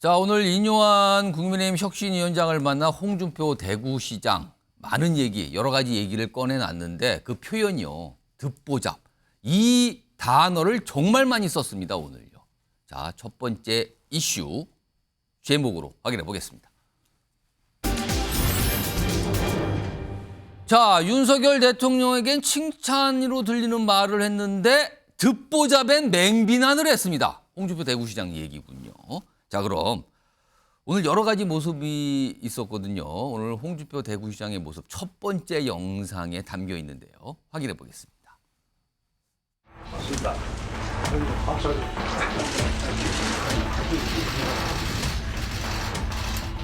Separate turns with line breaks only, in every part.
자, 오늘 인요한 국민의힘 혁신위원장을 만나 홍준표 대구시장 많은 얘기, 여러 가지 얘기를 꺼내놨는데 그 표현이요. 듣보잡. 이 단어를 정말 많이 썼습니다, 오늘요. 자, 첫 번째 이슈 제목으로 확인해 보겠습니다. 자, 윤석열 대통령에겐 칭찬으로 들리는 말을 했는데 듣보잡엔 맹비난을 했습니다. 홍준표 대구시장 얘기군요. 자, 그럼 오늘 여러 가지 모습이 있었거든요. 오늘 홍준표 대구시장의 모습 첫 번째 영상에 담겨 있는데요. 확인해 보겠습니다.
맞습니다. 박사님.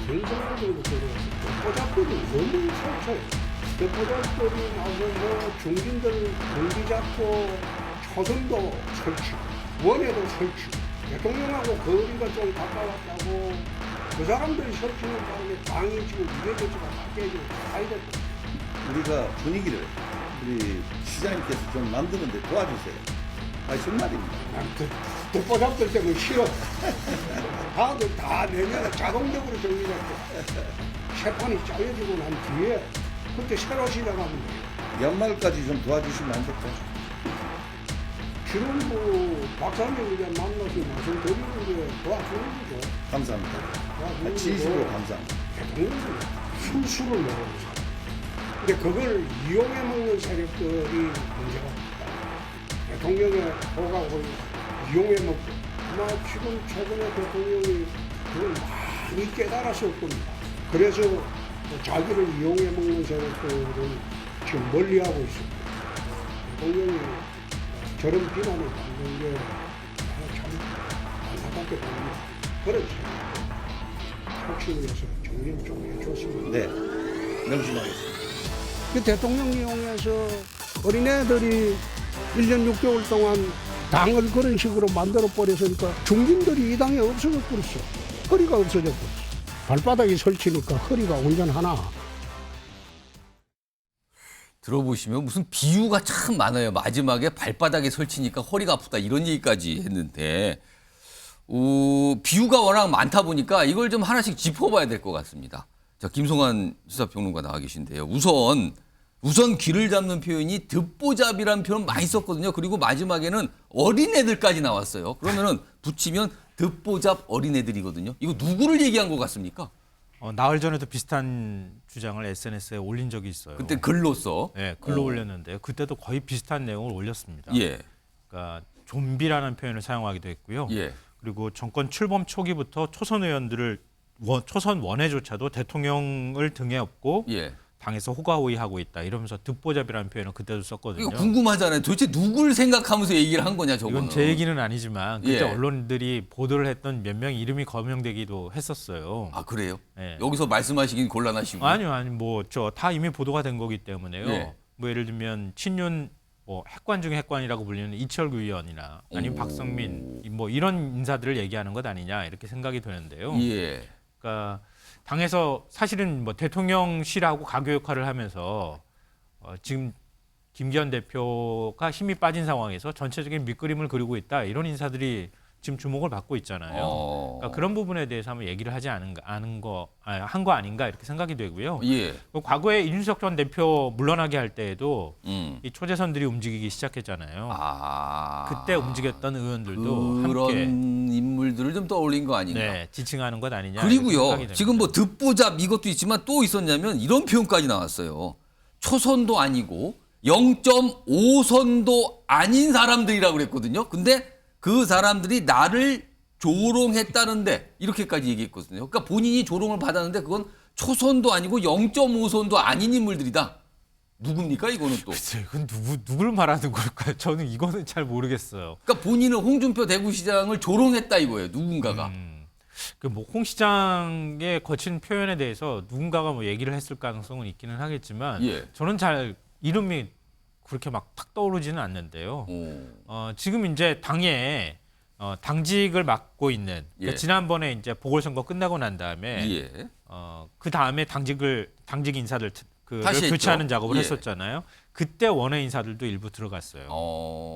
전성적으로 대포잡들이 너무 설쳐요. 대포잡들이 나서서 중진들 공기 잡고 초선도 설치고 원에도 설치고 대통령하고 거리가 좀 가까웠다고 그 사람들이 설치는 바람에 당이 지금 이해되지가 바뀌어지고 가야 됐고
우리가 분위기를 우리 시장님께서 좀 만드는데 도와주세요. 정말입니다.
독보잡들 때문에 싫어. 다들 다 내년에 자동적으로 정리됐고 세판이 짜여지고 난 뒤에 그때 새로 시작하면 돼요.
연말까지 좀 도와주시면 안 될까요?
지금 그 박사님 이제 만나서 말씀드리는 게 도와주는 거죠.
감사합니다. 진심으로 감사합니다.
대통령은 술수를 먹는 사람. 근데 그걸 이용해 먹는 세력들이 문제가 없다. 대통령의 호각을 이용해 먹고 아마 지금 최근에 대통령이 그걸 많이 깨달았을 겁니다. 그래서 자기를 이용해 먹는 세력들은 지금 멀리하고 있습니다. 대통령이 저런 비난을 받는 게 참 안타깝게 보입니다. 그래서 혁신을 해서 정리를 좀 해줬습니다.
네, 명심하겠습니다.
그 대통령 이용해서 어린애들이 1년 6개월 동안 당을 그런 식으로 만들어 버렸으니까 중진들이 이 당에 없어져 버렸어. 허리가 없어져 버렸어. 발바닥에 설치니까 허리가 온전하나.
들어보시면 무슨 비유가 참 많아요. 마지막에 발바닥에 설치니까 허리가 아프다 이런 얘기까지 했는데 비유가 워낙 많다 보니까 이걸 좀 하나씩 짚어봐야 될 것 같습니다. 자, 김성환 시사평론가 나와 계신데요. 우선 귀를 잡는 표현이 듣보잡이라는 표현 많이 썼거든요. 그리고 마지막에는 어린애들까지 나왔어요. 그러면은 붙이면 듣보잡 어린애들이거든요. 이거 누구를 얘기한 것 같습니까?
나흘 전에도 비슷한 주장을 SNS에 올린 적이 있어요.
그때 글로써.
네, 글로 올렸는데요. 그때도 거의 비슷한 내용을 올렸습니다.
예.
그러니까 좀비라는 표현을 사용하기도 했고요.
예.
그리고 정권 출범 초기부터 초선 의원들을 초선 원외조차도 대통령을 등에 업고
예.
당에서 호가호위하고 있다 이러면서 듣보잡이라는 표현을 그때도 썼거든요.
이거 궁금하잖아요. 도대체 누굴 생각하면서 얘기를 한 거냐, 저거는.
이건 제 얘기는 아니지만 그때
예.
언론들이 보도를 했던 몇 명 이름이 거명되기도 했었어요.
아, 그래요?
예.
여기서 말씀하시긴 곤란하시고.
아니요, 뭐 저 다 이미 보도가 된 거기 때문에요.
예.
뭐 예를 들면 친윤 핵관 중에 핵관이라고 불리는 이철구 의원이나 아니면 박성민 뭐 이런 인사들을 얘기하는 것 아니냐 이렇게 생각이 되는데요.
예.
그러니까 당에서 사실은 뭐 대통령실하고 가교 역할을 하면서 지금 김기현 대표가 힘이 빠진 상황에서 전체적인 밑그림을 그리고 있다 이런 인사들이 지금 주목을 받고 있잖아요. 그러니까 그런 부분에 대해서 한번 얘기를 하지 한 거 아닌가 이렇게 생각이 되고요.
예.
과거에 이준석 전 대표 물러나게 할 때에도 이 초재선들이 움직이기 시작했잖아요. 그때 움직였던 의원들도
그런
함께
인물들을 좀 떠올린 거 아닌가.
네, 지칭하는 것 아니냐.
그리고요, 지금 뭐 듣보잡 이것도 있지만 또 있었냐면 이런 표현까지 나왔어요. 초선도 아니고 0.5선도 아닌 사람들이라고 그랬거든요. 근데 그 사람들이 나를 조롱했다는데 이렇게까지 얘기했거든요. 그러니까 본인이 조롱을 받았는데 그건 초선도 아니고 0.5선도 아닌 인물들이다. 누굽니까 이거는 또?
글쎄요, 그건 누굴 말하는 걸까요? 저는 이거는 잘 모르겠어요.
그러니까 본인은 홍준표 대구시장을 조롱했다 이거예요. 누군가가.
뭐 홍 시장의 거친 표현에 대해서 누군가가 뭐 얘기를 했을 가능성은 있기는 하겠지만
예.
저는 잘 이름이 그렇게 막 탁 떠오르지는 않는데요. 지금 이제 당에 당직을 맡고 있는 그러니까
예.
지난번에 이제 보궐선거 끝나고 난 다음에
예.
그 다음에 당직 인사들
다시
교체하는
했죠.
작업을
예.
했었잖아요. 그때 원외 인사들도 일부 들어갔어요.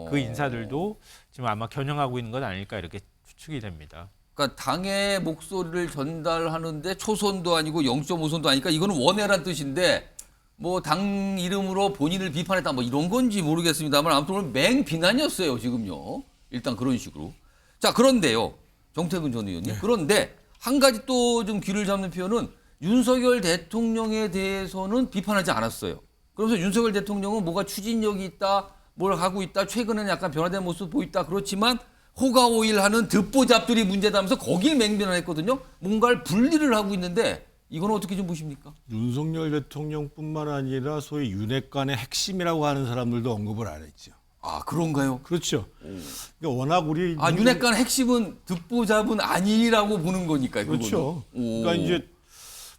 그 인사들도 지금 아마 겨냥하고 있는 것 아닐까 이렇게 추측이 됩니다.
그러니까 당의 목소리를 전달하는데 초선도 아니고 0.5선도 아니까 이거는 원외란 뜻인데 뭐 당 이름으로 본인을 비판했다 뭐 이런 건지 모르겠습니다만 아무튼 오늘 맹비난이었어요 지금요. 일단 그런 식으로. 자 그런데요. 정태근 전 의원님. 그런데 한 가지 또 좀 귀를 잡는 표현은 윤석열 대통령에 대해서는 비판하지 않았어요. 그러면서 윤석열 대통령은 뭐가 추진력이 있다, 뭘 하고 있다, 최근에는 약간 변화된 모습 보였다. 그렇지만 호가호일하는 듣보잡들이 문제다면서 거기에 맹비난했거든요. 뭔가를 분리를 하고 있는데 이거는 어떻게 좀 보십니까?
윤석열 대통령뿐만 아니라 소위 윤핵관의 핵심이라고 하는 사람들도 언급을 안 했죠.
아 그런가요?
그렇죠. 그러니까 워낙 우리
아 윤핵관 핵심은 듣보잡은 아니라고 보는 거니까요.
그렇죠. 그러니까 이제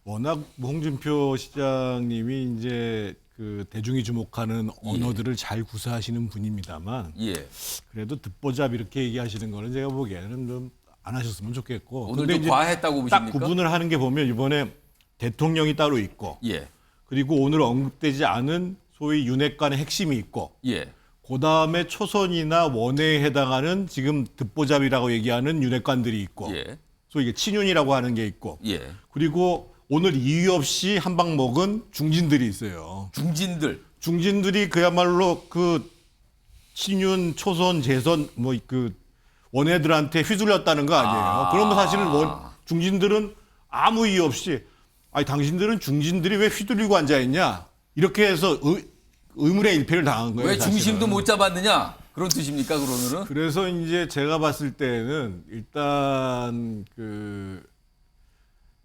워낙 홍준표 시장님이 이제 그 대중이 주목하는 언어들을 잘 구사하시는 분입니다만
예.
그래도 듣보잡 이렇게 얘기하시는 거는 제가 보기에는 좀 안 하셨으면 좋겠고.
오늘
근데
좀
이제
과했다고
딱
보십니까?
구분을 하는 게 보면 이번에 대통령이 따로 있고
예.
그리고 오늘 언급되지 않은 소위 윤핵관의 핵심이 있고
예.
그다음에 초선이나 원외에 해당하는 지금 듣보잡이라고 얘기하는 윤핵관들이 있고
예.
소위 이게 친윤이라고 하는 게 있고
예.
그리고 오늘 이유 없이 한 방 먹은 중진들이 있어요. 중진들이 그야말로 그 친윤, 초선, 재선 뭐 그 원애들한테 휘둘렸다는 거 아니에요. 그러면 사실은 중진들은 아무 이유 없이 아니 당신들은 중진들이 왜 휘둘리고 앉아 있냐 이렇게 해서 의문의 일패를 당한 거예요.
왜
사실은.
중심도 못 잡았느냐 그런 뜻입니까 그러면은?
그래서 이제 제가 봤을 때는 일단 그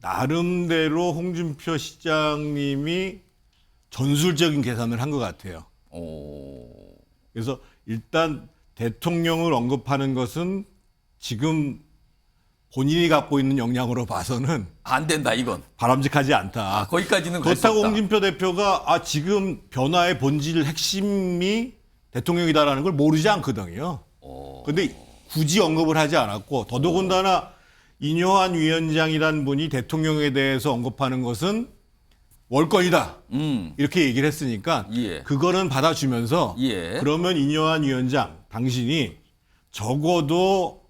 나름대로 홍준표 시장님이 전술적인 계산을 한 것 같아요. 그래서 일단 대통령을 언급하는 것은 지금 본인이 갖고 있는 역량으로 봐서는
안 된다 이건.
바람직하지 않다.
아, 거기까지는 갈 수 없다.
그렇다고 홍준표 대표가 지금 변화의 본질 핵심이 대통령이다라는 걸 모르지 않거든요. 그런데 굳이 언급을 하지 않았고 더더군다나 인효한 위원장이라는 분이 대통령에 대해서 언급하는 것은 월권이다. 이렇게 얘기를 했으니까
예.
그거는 받아주면서
예.
그러면 인효한 위원장 당신이 적어도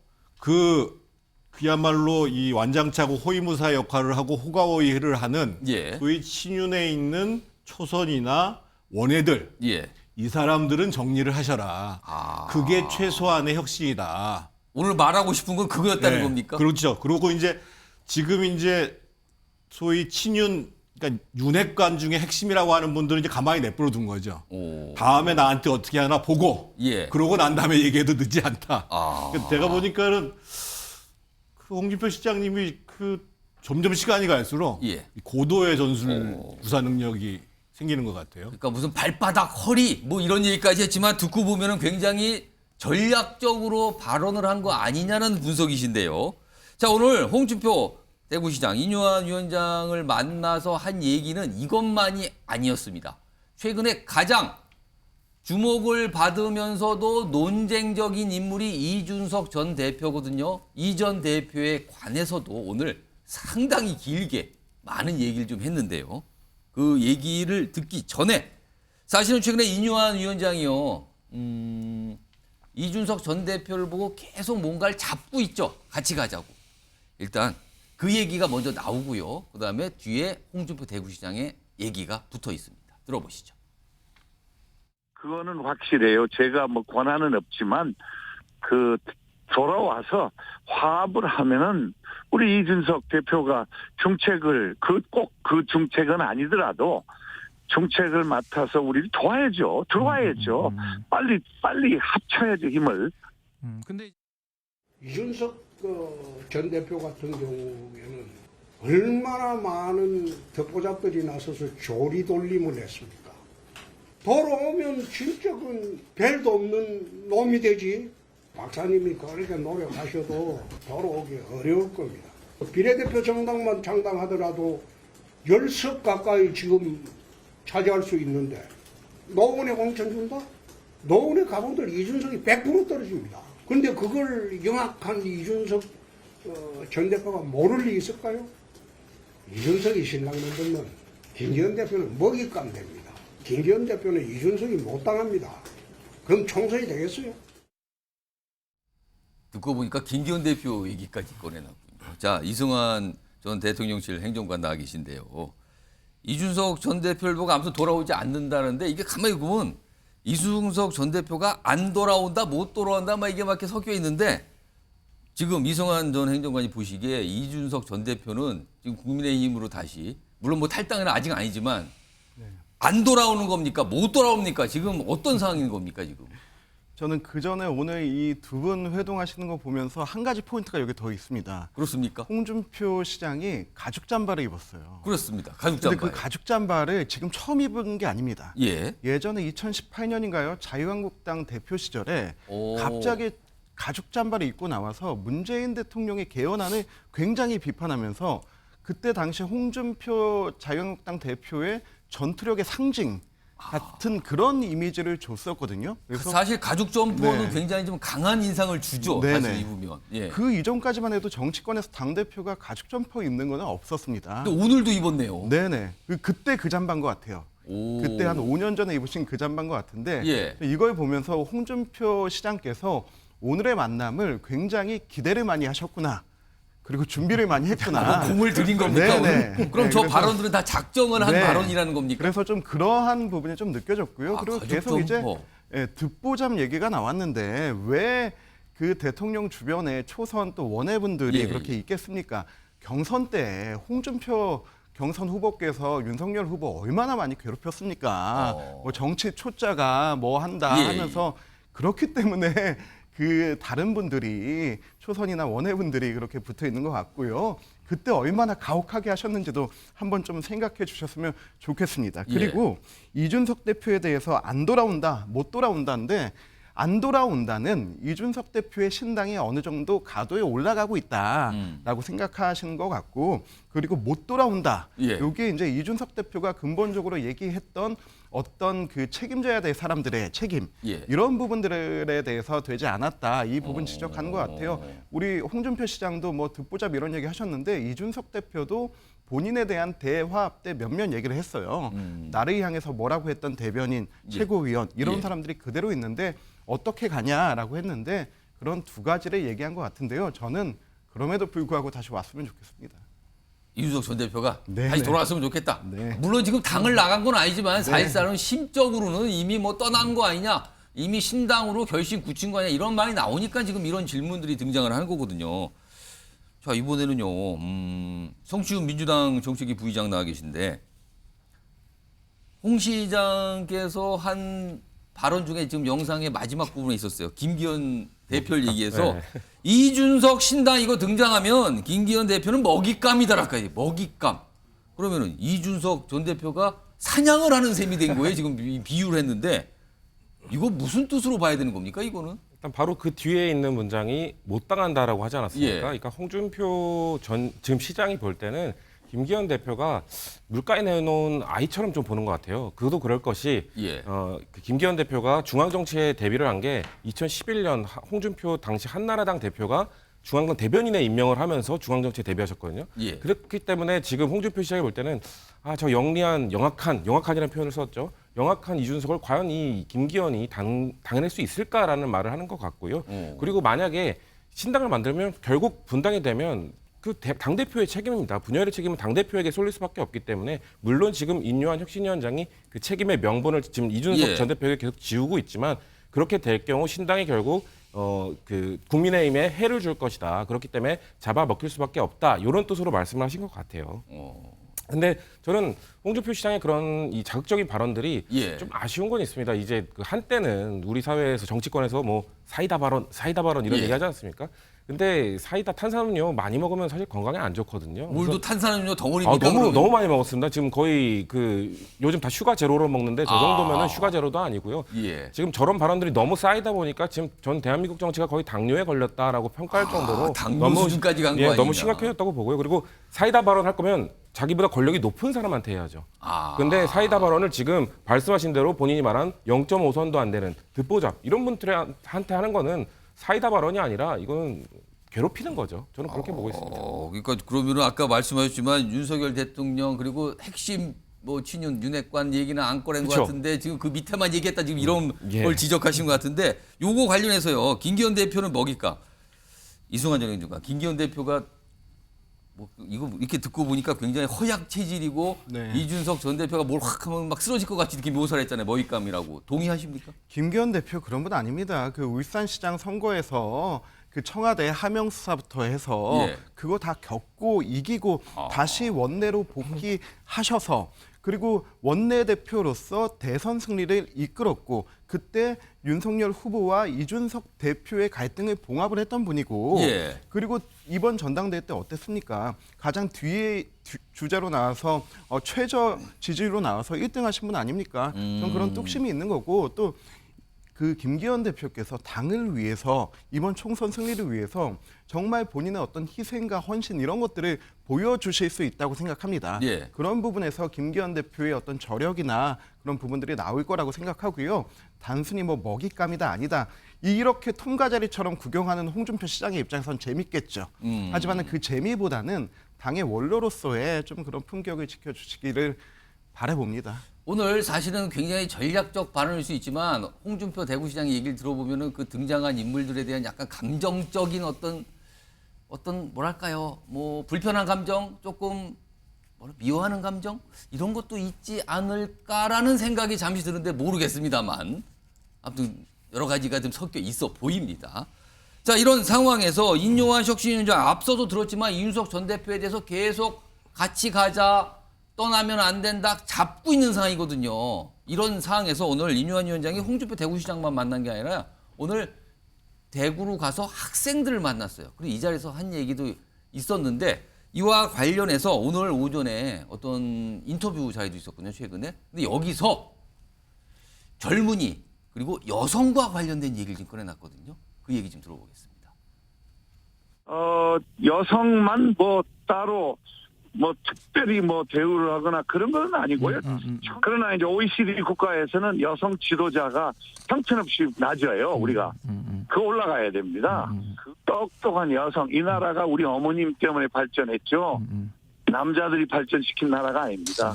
그야말로 이 완장차고 호위무사 역할을 하고 호가호위를 하는
예.
소위 친윤에 있는 초선이나 원애들
예.
이 사람들은 정리를 하셔라. 그게 최소한의 혁신이다.
오늘 말하고 싶은 건 그거였다는 겁니까?
그렇죠. 그리고 이제 지금 이제 소위 친윤 그러니까 윤핵관 중에 핵심이라고 하는 분들은 이제 가만히 내버려 둔 거죠. 다음에 나한테 어떻게 하나 보고
예.
그러고 난 다음에 얘기해도 늦지 않다. 그러니까 제가 보니까는 그 홍준표 시장님이 그 점점 시간이 갈수록
예.
고도의 전술 구사 능력이 생기는 것 같아요.
그러니까 무슨 발바닥, 허리 뭐 이런 얘기까지 했지만 듣고 보면은 굉장히 전략적으로 발언을 한 거 아니냐는 분석이신데요. 자 오늘 홍준표 대구시장 인효한 위원장을 만나서 한 얘기는 이것만이 아니었습니다. 최근에 가장 주목을 받으면서도 논쟁적인 인물이 이준석 전 대표거든요. 이 전 대표에 관해서도 오늘 상당히 길게 많은 얘기를 좀 했는데요. 그 얘기를 듣기 전에 사실은 최근에 인효한 위원장이요. 이준석 전 대표를 보고 계속 뭔가를 잡고 있죠. 같이 가자고. 일단 그 얘기가 먼저 나오고요. 그다음에 뒤에 홍준표 대구시장의 얘기가 붙어 있습니다. 들어보시죠.
그거는 확실해요. 제가 뭐 권한은 없지만 그 돌아와서 화합을 하면은 우리 이준석 대표가 정책을 꼭 그 정책은 아니더라도 정책을 맡아서 우리를 도와야죠. 들어와야죠. 빨리 합쳐야죠 힘을.
근데
이준석 전 대표 같은 경우에는 얼마나 많은 듣보잡들이 나서서 조리돌림을 했습니까? 돌아오면 진짜 그 별도 없는 놈이 되지. 박사님이 그렇게 노력하셔도 돌아오기 어려울 겁니다. 비례대표 정당만 창당하더라도 10석 가까이 지금 차지할 수 있는데 노원에 공천 준다? 노원에 가본들 이준석이 100% 떨어집니다. 근데 그걸 영악한 이준석 전 대표가 모를 리 있을까요? 이준석이 신당 만들면 김기현 대표는 먹잇감 됩니다. 김기현 대표는 이준석이 못 당합니다. 그럼 총선이 되겠어요?
듣고 보니까 김기현 대표 얘기까지 꺼내놨군요. 자, 이승환 전 대통령실 행정관 나와 계신데요. 이준석 전 대표를 보고 아무튼 돌아오지 않는다는데 이게 가만히 보면 이준석 전 대표가 안 돌아온다, 못 돌아온다, 막 이게 막 이렇게 섞여 있는데 지금 이승환 전 행정관이 보시기에 이준석 전 대표는 지금 국민의힘으로 다시 물론 뭐 탈당은 아직 아니지만 안 돌아오는 겁니까? 못 돌아옵니까? 지금 어떤 상황인 겁니까 지금?
저는 그 전에 오늘 이 두 분 회동하시는 거 보면서 한 가지 포인트가 여기 더 있습니다.
그렇습니까?
홍준표 시장이 가죽 잠바를 입었어요.
그렇습니다. 가죽
근데
잠바.
그 가죽 잠바를 지금 처음 입은 게 아닙니다.
예.
예전에 2018년인가요? 자유한국당 대표 시절에
오.
갑자기 가죽 잠바를 입고 나와서 문재인 대통령의 개헌안을 굉장히 비판하면서 그때 당시 홍준표 자유한국당 대표의 전투력의 상징 같은 그런 이미지를 줬었거든요. 그래서
사실 가죽 점퍼는
네.
굉장히 좀 강한 인상을 주죠.
네네.
사실 입으면. 예.
그 이전까지만 해도 정치권에서 당 대표가 가죽 점퍼 입는 거는 없었습니다.
근데 오늘도 입었네요.
네네. 그때 그 잠바인 것 같아요.
오.
그때 한 5년 전에 입으신 그 잠바인 것 같은데
예.
이걸 보면서 홍준표 시장께서 오늘의 만남을 굉장히 기대를 많이 하셨구나. 그리고 준비를 많이 했구나.
공을 들인 겁니까?
네네.
오늘? 그럼
네,
저
그래서-
발언들은 다 작정을 한
네.
발언이라는 겁니까?
그래서 좀 그러한 부분이 좀 느껴졌고요.
아,
그리고
가죽
계속 이제
점퍼.
듣보잡 얘기가 나왔는데 왜 그 대통령 주변에 초선 또 원외분들이
예,
그렇게
예.
있겠습니까? 경선 때 홍준표 경선 후보께서 윤석열 후보 얼마나 많이 괴롭혔습니까? 뭐 정치 초짜가 뭐 한다
예,
하면서 그렇기 때문에 그 다른 분들이 초선이나 원외분들이 그렇게 붙어 있는 것 같고요. 그때 얼마나 가혹하게 하셨는지도 한번 좀 생각해 주셨으면 좋겠습니다. 그리고 이준석 대표에 대해서 안 돌아온다, 못 돌아온다인데 안 돌아온다는 이준석 대표의 신당이 어느 정도 가도에 올라가고 있다라고 생각하시는 것 같고 그리고 못 돌아온다.
예.
이게 이제 이준석 대표가 근본적으로 얘기했던 어떤 그 책임져야 될 사람들의 책임
예.
이런 부분들에 대해서 되지 않았다. 이 부분 지적하는 것 같아요. 우리 홍준표 시장도 뭐 듣보잡 이런 얘기 하셨는데 이준석 대표도 본인에 대한 대화합 때 몇몇 얘기를 했어요. 나를 향해서 뭐라고 했던 대변인, 최고위원 이런
예.
사람들이 그대로 있는데 어떻게 가냐라고 했는데 그런 두 가지를 얘기한 것 같은데요. 저는 그럼에도 불구하고 다시 왔으면 좋겠습니다.
이준석 전 대표가
네,
다시
네.
돌아왔으면 좋겠다.
네.
물론 지금 당을 나간 건 아니지만 사실상은 심적으로는 이미 뭐 떠난 거 아니냐. 이미 신당으로 결심 굳힌 거 아니냐. 이런 말이 나오니까 지금 이런 질문들이 등장을 하는 거거든요. 자, 이번에는요. 성시훈 민주당 정책위 부의장 나와 계신데 홍 시장께서 한 발언 중에 지금 영상의 마지막 부분에 있었어요. 김기현 대표를 얘기해서 이준석 신당 이거 등장하면 김기현 대표는 먹잇감이다랄까. 먹잇감. 그러면은 이준석 전 대표가 사냥을 하는 셈이 된 거예요. 지금 비유를 했는데 이거 무슨 뜻으로 봐야 되는 겁니까? 이거는?
일단 바로 그 뒤에 있는 문장이 못 당한다라고 하지 않았습니까?
예.
그러니까 홍준표 전 지금 시장이 볼 때는 김기현 대표가 물가에 내놓은 아이처럼 좀 보는 것 같아요. 그도 그럴 것이
예.
그 김기현 대표가 중앙 정치에 데뷔를 한 게 2011년 홍준표 당시 한나라당 대표가 중앙당 대변인에 임명을 하면서 중앙 정치에 데뷔하셨거든요.
예.
그렇기 때문에 지금 홍준표 시장이 볼 때는 저 영리한 영악한이라는 표현을 썼죠. 영악한 이준석을 과연 이 김기현이 당해낼 수 있을까라는 말을 하는 것 같고요. 그리고 만약에 신당을 만들면 결국 분당이 되면 그 당대표의 책임입니다. 분열의 책임은 당대표에게 쏠릴 수밖에 없기 때문에 물론 지금 인요한 혁신위원장이 그 책임의 명분을 지금 이준석
예.
전 대표에게 계속 지우고 있지만 그렇게 될 경우 신당이 결국 그 국민의힘에 해를 줄 것이다. 그렇기 때문에 잡아먹힐 수밖에 없다. 이런 뜻으로 말씀을 하신 것 같아요. 근데 저는 홍준표 시장의 그런 이 자극적인 발언들이
예.
좀 아쉬운 건 있습니다. 이제 그 한때는 우리 사회에서 정치권에서 뭐 사이다 발언 이런
예.
얘기하지 않습니까? 근데 사이다 탄산음료 많이 먹으면 사실 건강에 안 좋거든요.
물도 탄산음료 덩어리입니까?
너무 많이 먹었습니다. 지금 거의 그 요즘 다 슈가 제로로 먹는데 저 정도면은 슈가 제로도 아니고요.
예.
지금 저런 발언들이 너무 쌓이다 보니까 지금 전 대한민국 정치가 거의 당뇨에 걸렸다라고 평가할 정도로
당뇨 수준까지 간거 아니냐.
너무 심각해졌다고 보고요. 그리고 사이다 발언 할 거면 자기보다 권력이 높은 사람한테 해야죠. 근데 사이다 발언을 지금 말씀하신 대로 본인이 말한 0.5선도 안 되는 듣보잡 이런 분들한테 하는 거는 사이다 발언이 아니라 이거는 괴롭히는 거죠. 저는 그렇게 보고 있습니다.
그러니까 그러면은 아까 말씀하셨지만 윤석열 대통령 그리고 핵심 뭐 친윤 윤핵관 얘기는 안 꺼낸 것
그쵸.
같은데 지금 그 밑에만 얘기했다 지금 이런
예.
걸 지적하신 것 같은데 요거 관련해서요. 김기현 대표는 먹잇감. 이승환 전 행정관, 김기현 대표가 뭐 이거 이렇게 듣고 보니까 굉장히 허약 체질이고
네.
이준석 전 대표가 뭘 확 하면 막 쓰러질 것 같이 이렇게 묘사를 했잖아요. 먹잇감이라고. 동의하십니까?
김기현 대표 그런 분 아닙니다. 그 울산시장 선거에서 그 청와대 하명 수사부터 해서
예.
그거 다 겪고 이기고 다시 원내로 복귀하셔서 그리고 원내대표로서 대선 승리를 이끌었고 그때 윤석열 후보와 이준석 대표의 갈등을 봉합을 했던 분이고
예.
그리고 이번 전당대회 때 어땠습니까? 가장 뒤에 주자로 나와서 최저 지지율로 나와서 1등 하신 분 아닙니까? 전 그런 뚝심이 있는 거고 또 그 김기현 대표께서 당을 위해서 이번 총선 승리를 위해서 정말 본인의 어떤 희생과 헌신 이런 것들을 보여주실 수 있다고 생각합니다.
예.
그런 부분에서 김기현 대표의 어떤 저력이나 그런 부분들이 나올 거라고 생각하고요. 단순히 뭐 먹잇감이다 아니다. 이렇게 통과자리처럼 구경하는 홍준표 시장의 입장에선 재밌겠죠. 하지만 그 재미보다는 당의 원로로서의 좀 그런 품격을 지켜주시기를 바라봅니다.
오늘 사실은 굉장히 전략적 발언일 수 있지만 홍준표 대구시장 얘기를 들어보면은 그 등장한 인물들에 대한 약간 감정적인 어떤 뭐랄까요, 뭐 불편한 감정, 조금 미워하는 감정 이런 것도 있지 않을까라는 생각이 잠시 드는데 모르겠습니다만 아무튼 여러 가지가 좀 섞여 있어 보입니다. 자, 이런 상황에서 인요한 혁신위원장 앞서도 들었지만 이준석 전 대표에 대해서 계속 같이 가자. 떠나면 안 된다 잡고 있는 상황이거든요. 이런 상황에서 오늘 인요한 위원장이 홍준표 대구시장만 만난 게 아니라 오늘 대구로 가서 학생들을 만났어요. 그리고 이 자리에서 한 얘기도 있었는데 이와 관련해서 오늘 오전에 어떤 인터뷰 자리도 있었거든요. 최근에. 근데 여기서 젊은이 그리고 여성과 관련된 얘기를 좀 꺼내놨거든요. 그 얘기 좀 들어보겠습니다.
여성만 뭐 따로 뭐 특별히 뭐 대우를 하거나 그런 건 아니고요. 그러나 이제 OECD 국가에서는 여성 지도자가 형편없이 낮아요. 우리가 그 올라가야 됩니다. 그 똑똑한 여성 이 나라가 우리 어머님 때문에 발전했죠. 남자들이 발전시킨 나라가 아닙니다.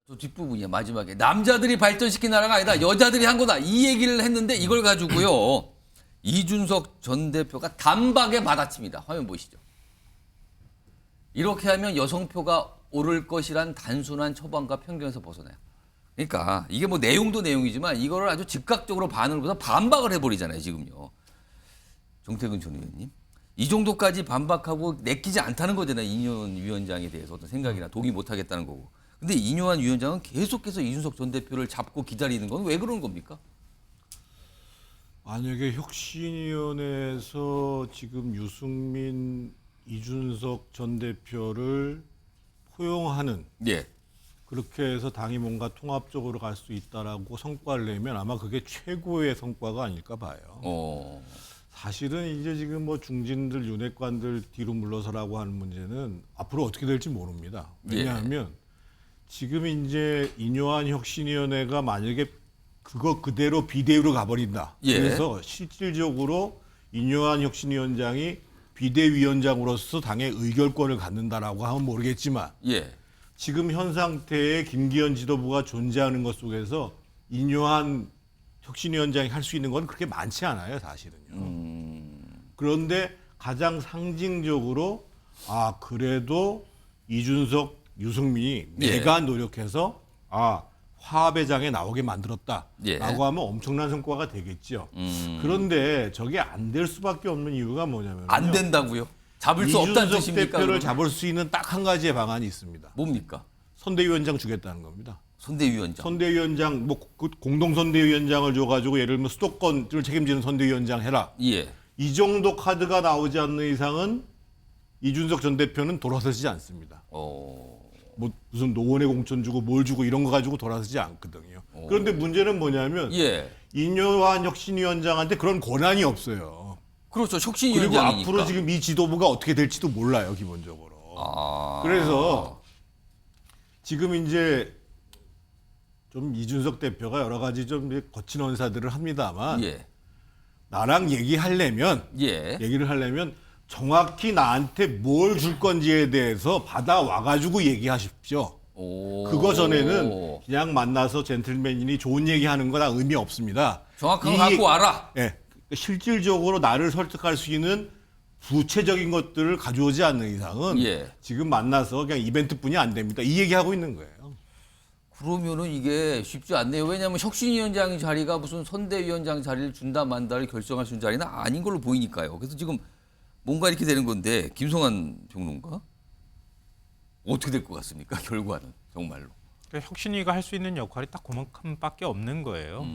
또 뒷부분이야 마지막에 남자들이 발전시킨 나라가 아니다. 여자들이 한 거다. 이 얘기를 했는데 이걸 가지고요. 이준석 전 대표가 단박에 받아칩니다. 화면 보시죠. 이렇게 하면 여성표가 오를 것이란 단순한 처방과 편견에서 벗어나요. 그러니까 이게 뭐 내용도 내용이지만 이거를 아주 즉각적으로 반응을 해서 반박을 해버리잖아요. 지금요. 정태근 전 의원님. 이 정도까지 반박하고 내키지 않다는 거잖아요. 인요한 위원장에 대해서 어떤 생각이나 동의 못하겠다는 거고. 근데 인요한 위원장은 계속해서 이준석 전 대표를 잡고 기다리는 건 왜 그런 겁니까?
만약에 혁신위원회에서 지금 유승민, 이준석 전 대표를 포용하는
예.
그렇게 해서 당이 뭔가 통합적으로 갈 수 있다라고 성과를 내면 아마 그게 최고의 성과가 아닐까 봐요. 사실은 이제 지금 뭐 중진들, 윤핵관들 뒤로 물러서라고 하는 문제는 앞으로 어떻게 될지 모릅니다. 왜냐하면 지금 이제 인요한 혁신위원회가 만약에 그거 그대로 비대위로 가버린다. 그래서 실질적으로 인요한 혁신위원장이 비대위원장으로서 당의 의결권을 갖는다라고 하면 모르겠지만 지금 현 상태의 김기현 지도부가 존재하는 것 속에서 인요한 혁신위원장이 할 수 있는 건 그렇게 많지 않아요, 사실은요. 그런데 가장 상징적으로 그래도 이준석, 유승민이 내가 노력해서 화합의 장에 나오게 만들었다라고 하면 엄청난 성과가 되겠죠. 그런데 저게 안 될 수밖에 없는 이유가 뭐냐면
안 된다고요? 잡을 수 없다는 뜻입니까?
이준석 대표를
그러면?
잡을 수 있는 딱 한 가지의 방안이 있습니다.
뭡니까?
선대위원장 주겠다는 겁니다.
선대위원장.
선대위원장, 뭐 공동 선대위원장을 줘가지고 예를 들면 수도권을 책임지는 선대위원장 해라. 이 정도 카드가 나오지 않는 이상은 이준석 전 대표는 돌아서지 않습니다. 뭐 무슨 노원에 공천 주고 뭘 주고 이런 거 가지고 돌아서지 않거든요. 그런데 문제는 뭐냐면 인요한 혁신위원장한테 그런 권한이 없어요.
그렇죠. 혁신위원장이니까.
그리고 앞으로 지금 이 지도부가 어떻게 될지도 몰라요, 기본적으로. 그래서 지금 이제 좀 이준석 대표가 여러 가지 좀 거친 언사들을 합니다만 나랑 얘기를 하려면 정확히 나한테 뭘 줄 건지에 대해서 받아와가지고 얘기하십시오. 그거 전에는 그냥 만나서 젠틀맨이니 좋은 얘기하는 거나 의미 없습니다.
정확한 거 갖고 와라.
실질적으로 나를 설득할 수 있는 구체적인 것들을 가져오지 않는 이상은
예.
지금 만나서 그냥 이벤트뿐이 안 됩니다. 이 얘기하고 있는 거예요.
그러면은 이게 쉽지 않네요. 왜냐하면 혁신위원장 자리가 무슨 선대위원장 자리를 준다 만다를 결정할 수 있는 자리는 아닌 걸로 보이니까요. 그래서 지금 뭔가 이렇게 되는 건데 김성환 평론가 어떻게 될 것 같습니까? 결과는 정말로.
그러니까 혁신위가 할 수 있는 역할이 딱 그만큼밖에 없는 거예요.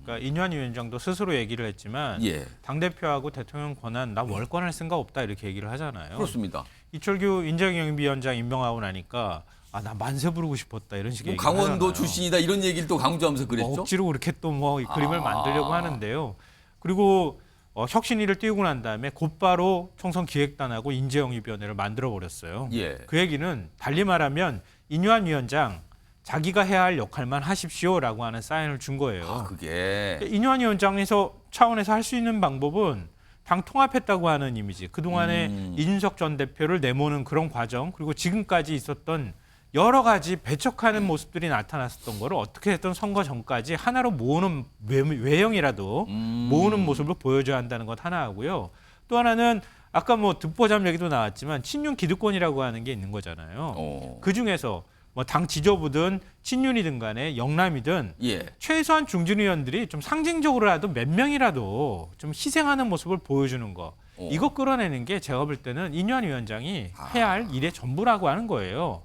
그러니까 인유한 위원장도 스스로 얘기를 했지만
예.
당대표하고 대통령 권한 나 월권할 생각 없다 이렇게 얘기를 하잖아요.
그렇습니다.
이철규 인재경영위원장 임명하고 나니까 아, 나 만세 부르고 싶었다 이런 식의
뭐
얘기를
강원도
하잖아요.
출신이다 이런 얘기를 또 강조하면서 그랬죠.
억지로 그렇게 또 뭐 그림을 만들려고 하는데요. 그리고 혁신위를 띄우고 난 다음에 곧바로 총선 기획단하고 인재영입위원회를 만들어 버렸어요.
예.
그 얘기는 달리 말하면 인유한 위원장 자기가 해야 할 역할만 하십시오라고 하는 사인을 준 거예요.
아, 그게
인유한 위원장에서 차원에서 할 수 있는 방법은 당 통합했다고 하는 이미지, 그동안에 이준석 전 대표를 내모는 그런 과정, 그리고 지금까지 있었던 여러 가지 배척하는 모습들이 나타났었던 거를 어떻게 됐든 선거 전까지 하나로 모으는 외형이라도 모으는 모습을 보여줘야 한다는 것 하나 하고요. 또 하나는 아까 뭐 듣보잡 얘기도 나왔지만 친윤 기득권이라고 하는 게 있는 거잖아요. 그 중에서 뭐 당 지저부든 친윤이든 간에 영남이든
예.
최소한 중진 의원들이 좀 상징적으로라도 몇 명이라도 좀 희생하는 모습을 보여주는 거. 이거 끌어내는 게 제가 볼 때는 인유한 위원장이 해야 할 일의 전부라고 하는 거예요.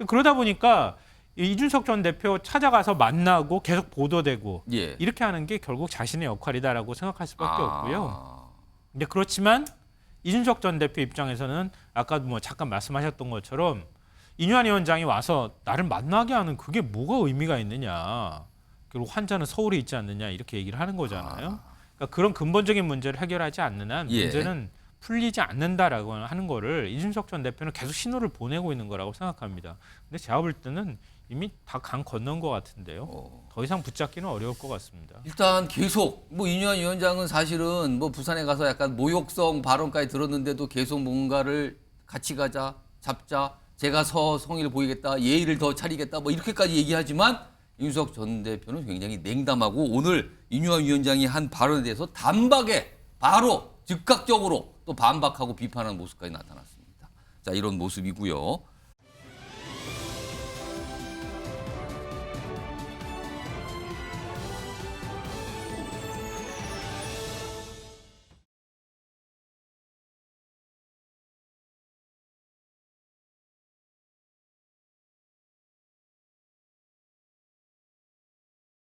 그러다 보니까 이준석 전 대표 찾아가서 만나고 계속 보도되고
예.
이렇게 하는 게 결국 자신의 역할이다라고 생각할 수밖에 없고요. 근데 그렇지만 이준석 전 대표 입장에서는 아까 뭐 잠깐 말씀하셨던 것처럼 인유한 위원장이 와서 나를 만나게 하는 그게 뭐가 의미가 있느냐. 그리고 환자는 서울에 있지 않느냐 이렇게 얘기를 하는 거잖아요. 그러니까 그런 근본적인 문제를 해결하지 않는 한
예.
문제는 풀리지 않는다라고 하는 거를 이준석 전 대표는 계속 신호를 보내고 있는 거라고 생각합니다. 근데 제가 볼 때는 이미 다 강 건넌 것 같은데요. 더 이상 붙잡기는 어려울 것 같습니다.
일단 계속 뭐 인유한 위원장은 사실은 뭐 부산에 가서 약간 모욕성 발언까지 들었는데도 계속 뭔가를 같이 가자, 잡자, 제가 성의를 보이겠다, 예의를 더 차리겠다, 뭐 이렇게까지 얘기하지만 이준석 전 대표는 굉장히 냉담하고 오늘 인유한 위원장이 한 발언에 대해서 단박에 바로 즉각적으로 또 반박하고 비판하는 모습까지 나타났습니다. 자, 이런 모습이고요.